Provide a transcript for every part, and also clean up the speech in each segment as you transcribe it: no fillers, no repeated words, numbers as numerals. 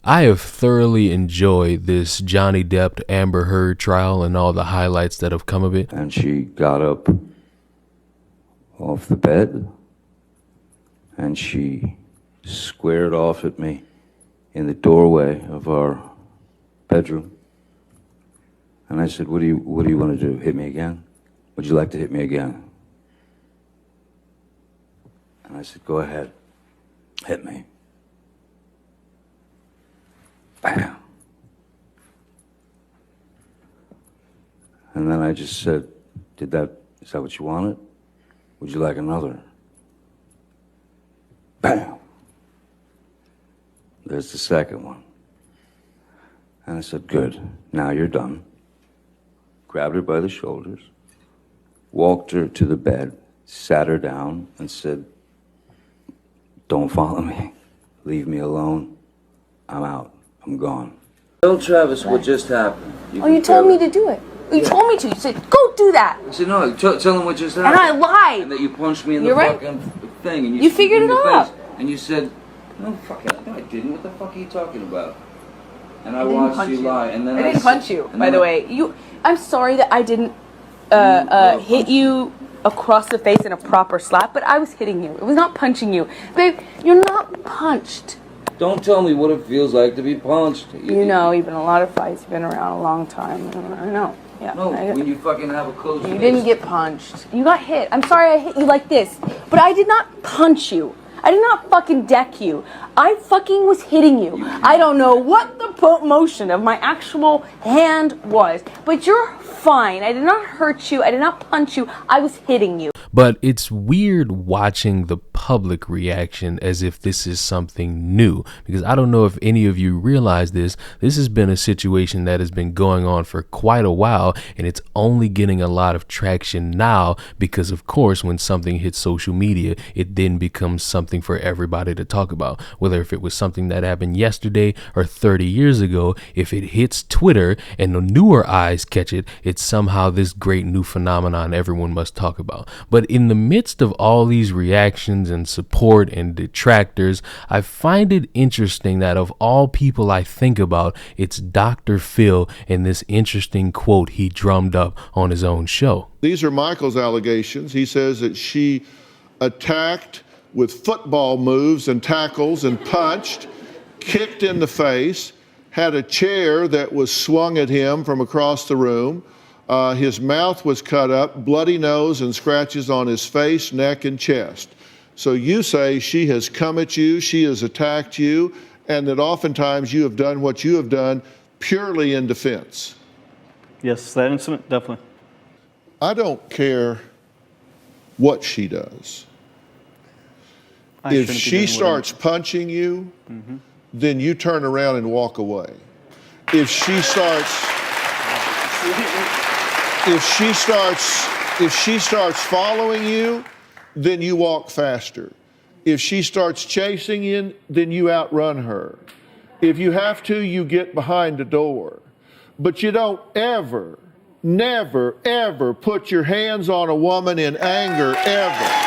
I have thoroughly enjoyed this Johnny Depp Amber Heard trial and all the highlights that have come of it. And she got up off the bed and she squared off at me in the doorway of our bedroom. And I said, what do you want to do? Hit me again? Would you like to hit me again? And I said, go ahead, hit me. Bam. And then I just said, is that what you wanted? Would you like another? Bam. There's the second one. And I said, good, now you're done. Grabbed her by the shoulders, walked her to the bed, sat her down, and said, don't follow me. Leave me alone. I'm out. I'm gone. Tell Travis what just happened. You told me to do it. You told me to. You said, go do that. I said, no, tell him what just happened. And I lied. And that you punched me in the fucking thing. And you figured it out. And you said, no, I didn't. What the fuck are you talking about? And I watched you lie. And then I didn't punch you, by the way. I'm sorry that I didn't hit you across the face in a proper slap, but I was hitting you. It was not punching you. Babe, you're not punched. Don't tell me what it feels like to be punched. You know, you've been in a lot of fights. You've been around a long time. I know. Yeah. No, when you fucking have a close You didn't get punched. You got hit. I'm sorry I hit you like this, but I did not punch you. I did not fucking deck you. I fucking was hitting you. I don't know what the motion of my actual hand was, but you're fine. I did not hurt you. I did not punch you. I was hitting you. But it's weird watching the public reaction as if this is something new, because I don't know if any of you realize this. This has been a situation that has been going on for quite a while, and it's only getting a lot of traction now because, of course, when something hits social media, it then becomes something for everybody to talk about. Whether if it was something that happened yesterday or 30 years ago, if it hits Twitter and the newer eyes catch it, it's somehow this great new phenomenon everyone must talk about. But in the midst of all these reactions and support and detractors, I find it interesting that of all people I think about, it's Dr. Phil and this interesting quote he drummed up on his own show. These are Michael's allegations. He says that she attacked with football moves and tackles and punched, kicked in the face, had a chair that was swung at him from across the room. His mouth was cut up, bloody nose and scratches on his face, neck, and chest. So you say she has come at you, she has attacked you, and that oftentimes you have done what you have done purely in defense. Yes, that incident, definitely. I don't care what she does. If she starts punching you, then you turn around and walk away. If she starts following you, then you walk faster. If she starts chasing you, then you outrun her. If you have to, you get behind the door. But you don't ever, never, ever put your hands on a woman in anger, ever.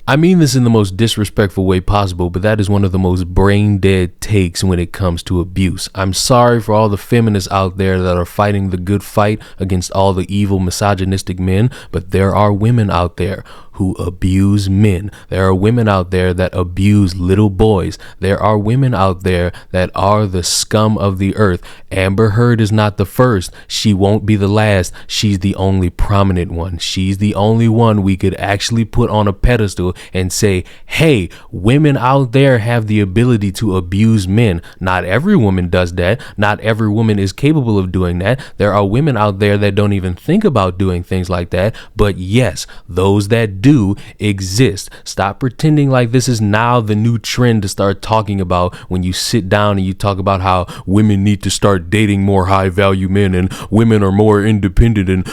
I mean this in the most disrespectful way possible, but that is one of the most brain dead takes when it comes to abuse. I'm sorry for all the feminists out there that are fighting the good fight against all the evil misogynistic men, but there are women out there who abuse men. There are women out there that abuse little boys. There are women out there that are the scum of the earth. Amber Heard is not the first. She won't be the last. She's the only prominent one. She's the only one we could actually put on a pedestal and say, hey, women out there have the ability to abuse men. Not every woman does that. Not every woman is capable of doing that. There are women out there that don't even think about doing things like that. But yes, those that do exist. Stop pretending like this is now the new trend to start talking about when you sit down and you talk about how women need to start dating more high value men and women are more independent and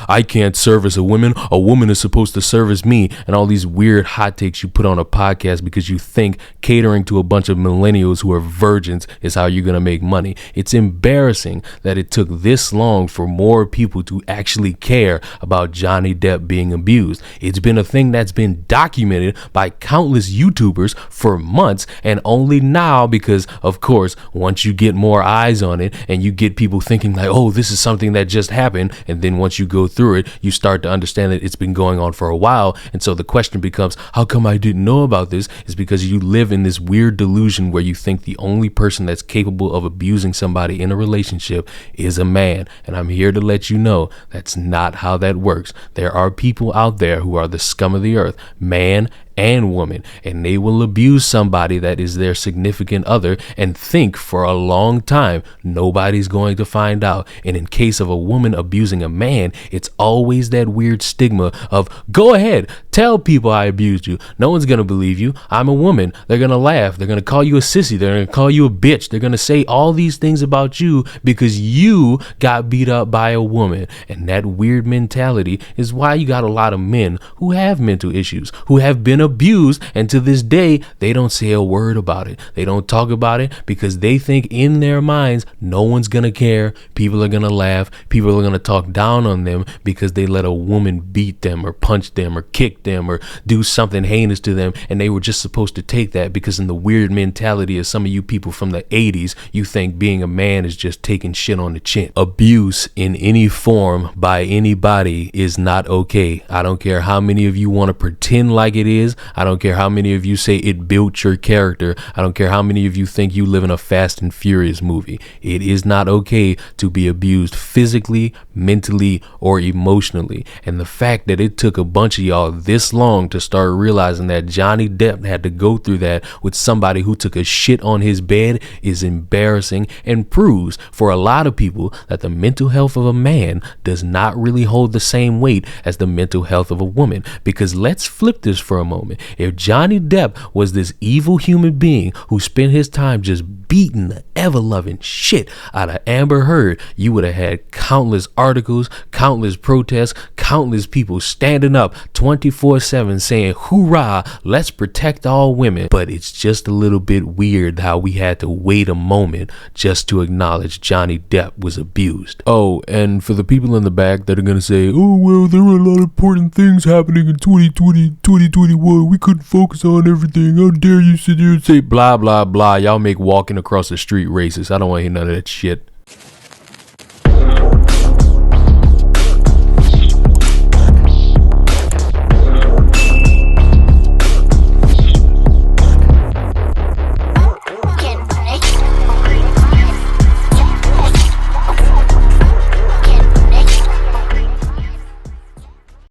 I can't service a woman is supposed to service me, and all these weird hot takes you put on a podcast because you think catering to a bunch of millennials who are virgins is how you're going to make money. It's embarrassing that it took this long for more people to actually care about Johnny Depp being abused. It's been been a thing that's been documented by countless YouTubers for months, and only now, because of course once you get more eyes on it and you get people thinking like, oh, this is something that just happened, and then once you go through it, you start to understand that it's been going on for a while. And so the question becomes, how come I didn't know about this? Is because you live in this weird delusion where you think the only person that's capable of abusing somebody in a relationship is a man. And I'm here to let you know that's not how that works. There are people out there who are the scum of the earth, man and woman, and they will abuse somebody that is their significant other and think for a long time nobody's going to find out. And in case of a woman abusing a man, it's always that weird stigma of, go ahead, tell people I abused you. No one's gonna believe you. I'm a woman. They're gonna laugh. They're gonna call you a sissy. They're gonna call you a bitch. They're gonna say all these things about you because you got beat up by a woman. And that weird mentality is why you got a lot of men who have mental issues, who have been abused, and to this day they don't say a word about it. They don't talk about it because they think in their minds no one's gonna care. People are gonna laugh. People are gonna talk down on them because they let a woman beat them or punch them or kick them or do something heinous to them, and they were just supposed to take that because in the weird mentality of some of you people from the 80s, you think being a man is just taking shit on the chin. Abuse in any form by anybody is not okay. I don't care how many of you want to pretend like it is. I don't care how many of you say it built your character. I don't care how many of you think you live in a Fast and Furious movie. It is not okay to be abused physically, mentally, or emotionally. And the fact that it took a bunch of y'all this long to start realizing that Johnny Depp had to go through that with somebody who took a shit on his bed is embarrassing, and proves for a lot of people that the mental health of a man does not really hold the same weight as the mental health of a woman. Because let's flip this for a moment. If Johnny Depp was this evil human being who spent his time just beating the ever-loving shit out of Amber Heard, you would have had countless articles, countless protests, countless people standing up 24/7 saying, hoorah, let's protect all women. But it's just a little bit weird how we had to wait a moment just to acknowledge Johnny Depp was abused. Oh, and for the people in the back that are going to say, oh, well, there were a lot of important things happening in 2020, 2021. We couldn't focus on everything. How dare you sit here and say blah, blah, blah. Y'all make walking across the street racist. I don't want to hear none of that shit.